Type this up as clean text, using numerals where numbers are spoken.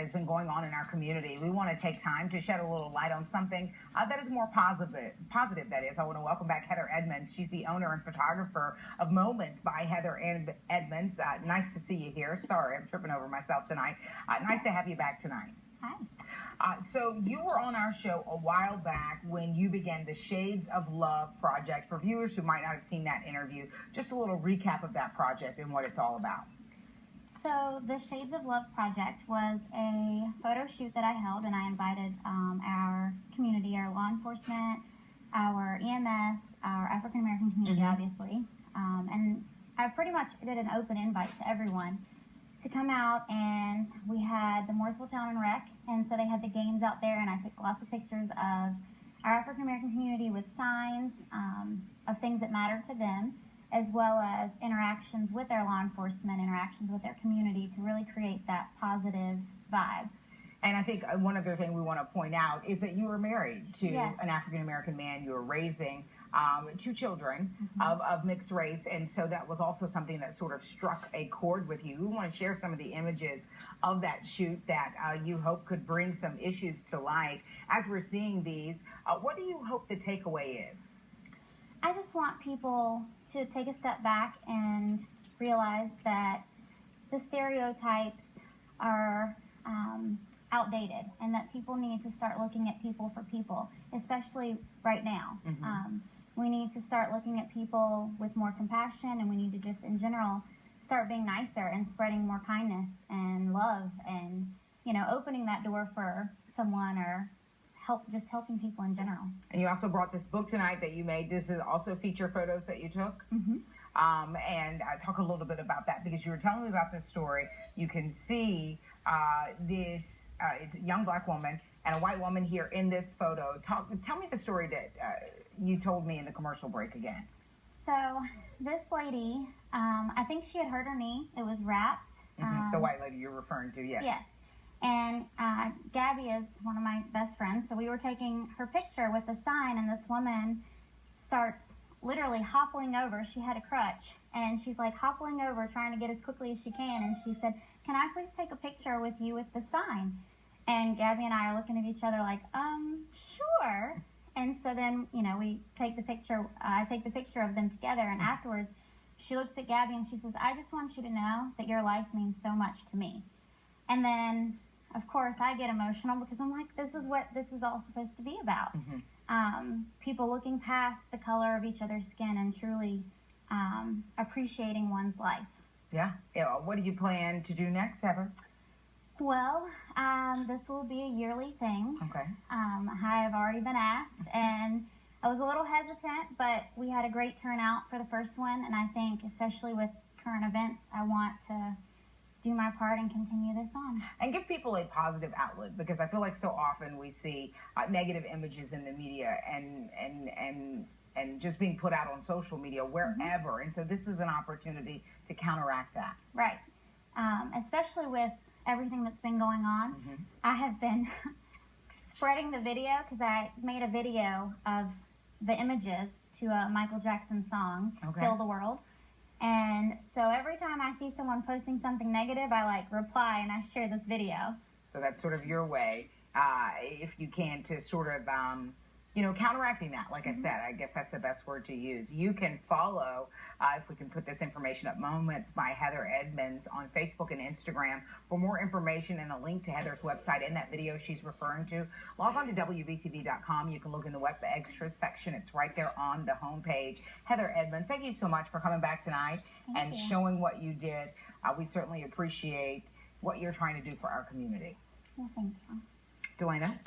has been going on in our community. We want to take time to shed a little light on something that is more positive. That is, I want to welcome back Heather Edmonds. She's the owner and photographer of Moments by Heather Edmonds. Nice to see you here. Sorry, I'm tripping over myself tonight. Nice to have you back tonight. Hi. So you were on our show a while back when you began the Shades of Love project. For viewers who might not have seen that interview, just a little recap of that project and what it's all about. So the Shades of Love project was a photo shoot that I held, and I invited our community, our law enforcement, our EMS, our African American community, obviously, and I pretty much did an open invite to everyone to come out, and we had the Mooresville Town and Rec, and so they had the games out there, and I took lots of pictures of our African American community with signs of things that matter to them, as well as interactions with their law enforcement, interactions with their community to really create that positive vibe. And I think one other thing we want to point out is that you were married to Yes. an African American man. You were raising two children of mixed race, and so that was also something that sort of struck a chord with you. We want to share some of the images of that shoot that you hope could bring some issues to light. As we're seeing these, what do you hope the takeaway is? I just want people to take a step back and realize that the stereotypes are outdated, and that people need to start looking at people for people, especially right now. We need to start looking at people with more compassion, and we need to just, in general, start being nicer and spreading more kindness and love, and, you know, opening that door for someone, or just helping people in general. And you also brought this book tonight that you made. This is also feature photos that you took. And talk a little bit about that, because you were telling me about this story. You can see this it's a young black woman and a white woman here in this photo. Tell me the story that you told me in the commercial break again. So this lady, I think she had hurt her knee. It was wrapped. The white lady you're referring to, yes. Yes. And Gabby is one of my best friends, so we were taking her picture with a sign, and this woman starts literally hoppling over. She had a crutch, and she's like hoppling over, trying to get as quickly as she can, and she said, "Can I please take a picture with you with the sign?" And Gabby and I are looking at each other like, sure. And so then, you know, we take the picture, I take the picture of them together, and afterwards, she looks at Gabby and she says, "I just want you to know that your life means so much to me." And then, of course, I get emotional, because I'm like, this is what this is all supposed to be about. People looking past the color of each other's skin and truly appreciating one's life. Yeah. What do you plan to do next, Heather? Well, this will be a yearly thing. Okay. I have already been asked, and I was a little hesitant, but we had a great turnout for the first one, and I think, especially with current events, I want to do my part and continue this on. And give people a positive outlet, because I feel like so often we see negative images in the media and just being put out on social media, wherever. And so this is an opportunity to counteract that. Right. Especially with everything that's been going on. I have been spreading the video, because I made a video of the images to a Michael Jackson song, Heal the World. And so every time I see someone posting something negative, I reply and I share this video. So that's sort of your way, if you can, to sort of, counteracting that. Like I said, I guess that's the best word to use. You can follow, if we can put this information up, Moments by Heather Edmonds on Facebook and Instagram for more information and a link to Heather's website in that video she's referring to. Log on to WBTV.com. You can look in the web extras section. It's right there on the homepage. Heather Edmonds, thank you so much for coming back tonight and showing what you did. We certainly appreciate what you're trying to do for our community. Well, thank you. Delana?